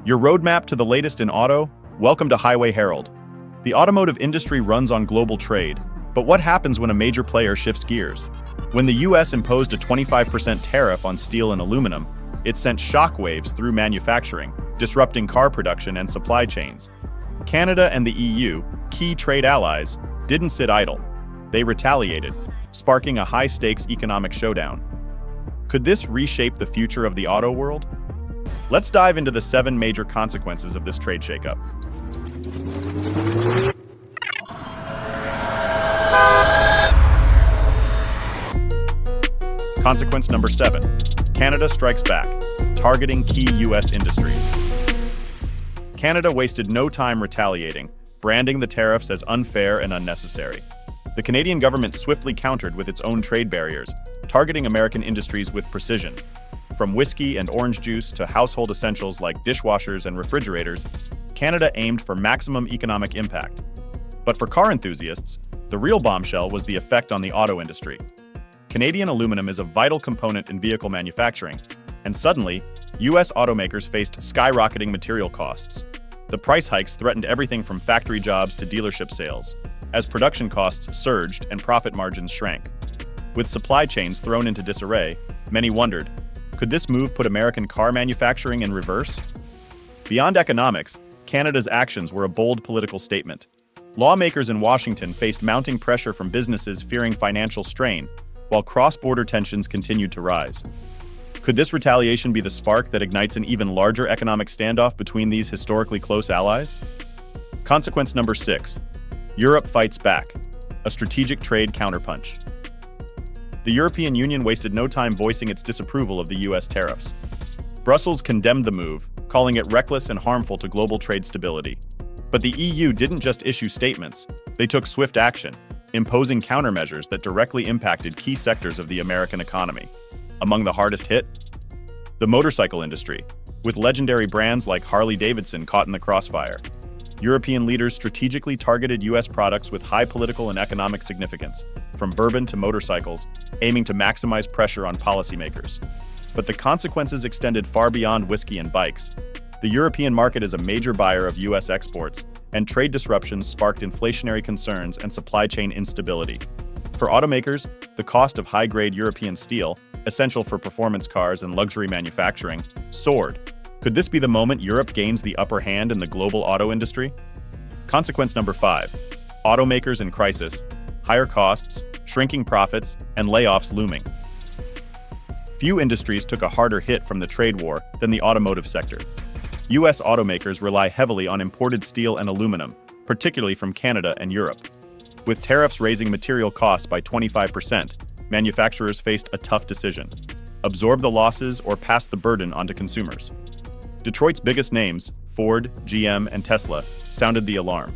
Your roadmap to the latest in auto? Welcome to Highway Herald. The automotive industry runs on global trade, but what happens when a major player shifts gears? When the US imposed a 25% tariff on steel and aluminum, it sent shockwaves through manufacturing, disrupting car production and supply chains. Canada and the EU, key trade allies, didn't sit idle. They retaliated, sparking a high-stakes economic showdown. Could this reshape the future of the auto world? Let's dive into the 7 major consequences of this trade shakeup. Consequence number 7. Canada strikes back, targeting key US industries. Canada wasted no time retaliating, branding the tariffs as unfair and unnecessary. The Canadian government swiftly countered with its own trade barriers, targeting American industries with precision. From whiskey and orange juice to household essentials like dishwashers and refrigerators, Canada aimed for maximum economic impact. But for car enthusiasts, the real bombshell was the effect on the auto industry. Canadian aluminum is a vital component in vehicle manufacturing, and suddenly, US automakers faced skyrocketing material costs. The price hikes threatened everything from factory jobs to dealership sales, as production costs surged and profit margins shrank. With supply chains thrown into disarray, many wondered, could this move put American car manufacturing in reverse? Beyond economics, Canada's actions were a bold political statement. Lawmakers in Washington faced mounting pressure from businesses fearing financial strain, while cross-border tensions continued to rise. Could this retaliation be the spark that ignites an even larger economic standoff between these historically close allies? Consequence number 6. Europe fights back, a strategic trade counterpunch. The European Union wasted no time voicing its disapproval of the US tariffs. Brussels condemned the move, calling it reckless and harmful to global trade stability. But the EU didn't just issue statements, they took swift action, imposing countermeasures that directly impacted key sectors of the American economy. Among the hardest hit? The motorcycle industry, with legendary brands like Harley-Davidson caught in the crossfire. European leaders strategically targeted US products with high political and economic significance, from bourbon to motorcycles, aiming to maximize pressure on policymakers. But the consequences extended far beyond whiskey and bikes. The European market is a major buyer of US exports, and trade disruptions sparked inflationary concerns and supply chain instability. For automakers, the cost of high-grade European steel, essential for performance cars and luxury manufacturing, soared. Could this be the moment Europe gains the upper hand in the global auto industry? Consequence number 5. Automakers in crisis, higher costs, shrinking profits, and layoffs looming. Few industries took a harder hit from the trade war than the automotive sector. US automakers rely heavily on imported steel and aluminum, particularly from Canada and Europe. With tariffs raising material costs by 25%, manufacturers faced a tough decision: absorb the losses or pass the burden onto consumers. Detroit's biggest names, Ford, GM, and Tesla, sounded the alarm.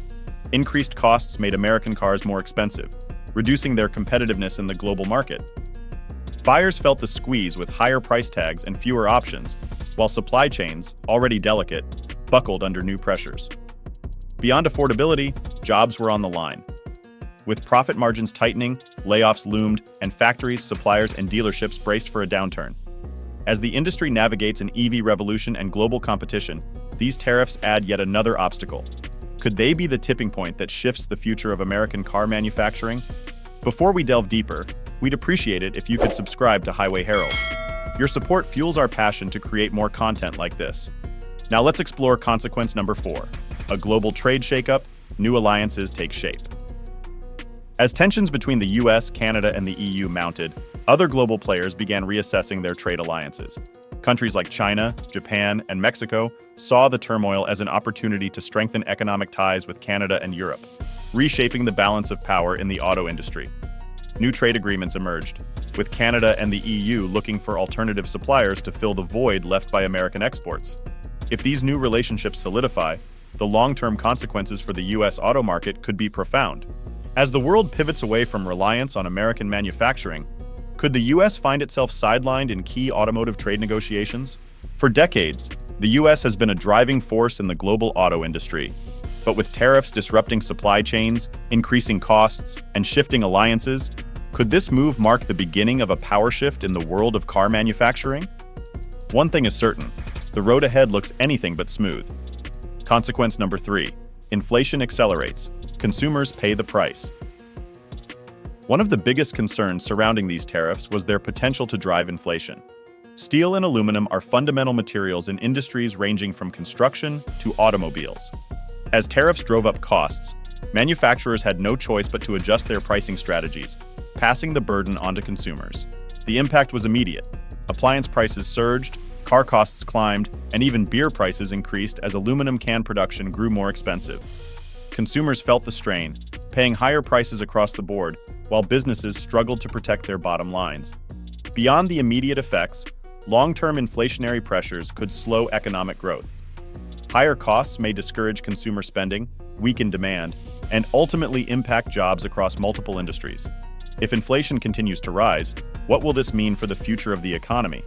Increased costs made American cars more expensive, reducing their competitiveness in the global market. Buyers felt the squeeze with higher price tags and fewer options, while supply chains, already delicate, buckled under new pressures. Beyond affordability, jobs were on the line. With profit margins tightening, layoffs loomed, and factories, suppliers, and dealerships braced for a downturn. As the industry navigates an EV revolution and global competition, these tariffs add yet another obstacle. Could they be the tipping point that shifts the future of American car manufacturing? Before we delve deeper, we'd appreciate it if you could subscribe to Highway Herald. Your support fuels our passion to create more content like this. Now let's explore consequence number 4. A global trade shakeup, new alliances take shape. As tensions between the US, Canada, and the EU mounted, other global players began reassessing their trade alliances. Countries like China, Japan, and Mexico saw the turmoil as an opportunity to strengthen economic ties with Canada and Europe, reshaping the balance of power in the auto industry. New trade agreements emerged, with Canada and the EU looking for alternative suppliers to fill the void left by American exports. If these new relationships solidify, the long-term consequences for the US auto market could be profound. As the world pivots away from reliance on American manufacturing, could the US find itself sidelined in key automotive trade negotiations? For decades, the US has been a driving force in the global auto industry. But with tariffs disrupting supply chains, increasing costs, and shifting alliances, could this move mark the beginning of a power shift in the world of car manufacturing? One thing is certain, The road ahead looks anything but smooth. Consequence number 3. Inflation accelerates. Consumers pay the price. One of the biggest concerns surrounding these tariffs was their potential to drive inflation. Steel and aluminum are fundamental materials in industries ranging from construction to automobiles. As tariffs drove up costs, manufacturers had no choice but to adjust their pricing strategies, passing the burden onto consumers. The impact was immediate. Appliance prices surged, car costs climbed, and even beer prices increased as aluminum can production grew more expensive. Consumers felt the strain, paying higher prices across the board, while businesses struggled to protect their bottom lines. Beyond the immediate effects, long-term inflationary pressures could slow economic growth. Higher costs may discourage consumer spending, weaken demand, and ultimately impact jobs across multiple industries. If inflation continues to rise, what will this mean for the future of the economy?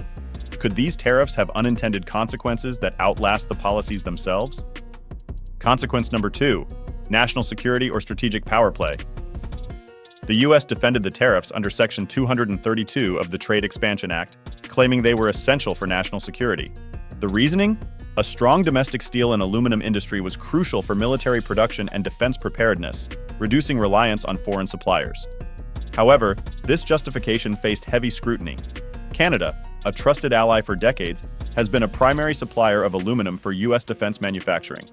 Could these tariffs have unintended consequences that outlast the policies themselves? Consequence number 2. National security or strategic power play. The U.S. defended the tariffs under Section 232 of the Trade Expansion Act, claiming they were essential for national security. The reasoning? A strong domestic steel and aluminum industry was crucial for military production and defense preparedness, reducing reliance on foreign suppliers. However, this justification faced heavy scrutiny. Canada, a trusted ally for decades, has been a primary supplier of aluminum for U.S. defense manufacturing.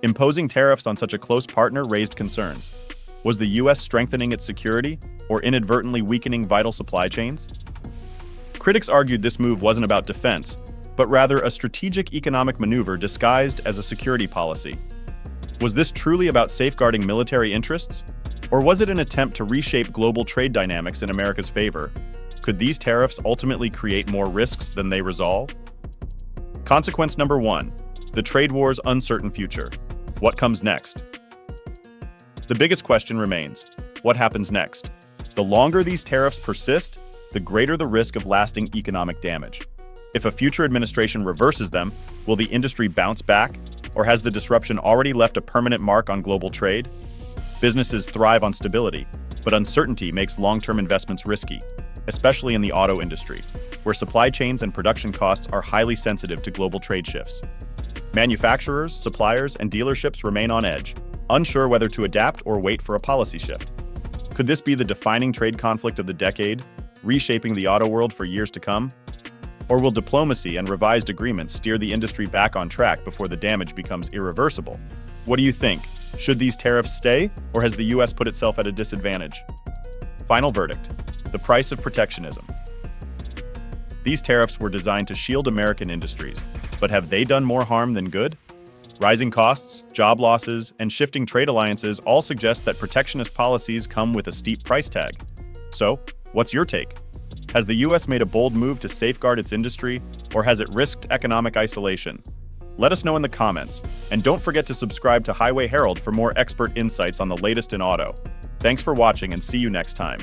Imposing tariffs on such a close partner raised concerns. Was the U.S. strengthening its security or inadvertently weakening vital supply chains? Critics argued this move wasn't about defense, but rather a strategic economic maneuver disguised as a security policy. Was this truly about safeguarding military interests? Or was it an attempt to reshape global trade dynamics in America's favor? Could these tariffs ultimately create more risks than they resolve? Consequence number 1. The trade war's uncertain future. What comes next? The biggest question remains: what happens next? The longer these tariffs persist, the greater the risk of lasting economic damage. If a future administration reverses them, will the industry bounce back, or has the disruption already left a permanent mark on global trade? Businesses thrive on stability, but uncertainty makes long-term investments risky, especially in the auto industry, where supply chains and production costs are highly sensitive to global trade shifts. Manufacturers, suppliers, and dealerships remain on edge, unsure whether to adapt or wait for a policy shift. Could this be the defining trade conflict of the decade, reshaping the auto world for years to come? Or will diplomacy and revised agreements steer the industry back on track before the damage becomes irreversible? What do you think? Should these tariffs stay, or has the U.S. put itself at a disadvantage? Final verdict: the price of protectionism. These tariffs were designed to shield American industries, but have they done more harm than good? Rising costs, job losses, and shifting trade alliances all suggest that protectionist policies come with a steep price tag. So, what's your take? Has the U.S. made a bold move to safeguard its industry, or has it risked economic isolation? Let us know in the comments, and don't forget to subscribe to Highway Herald for more expert insights on the latest in auto. Thanks for watching, and see you next time.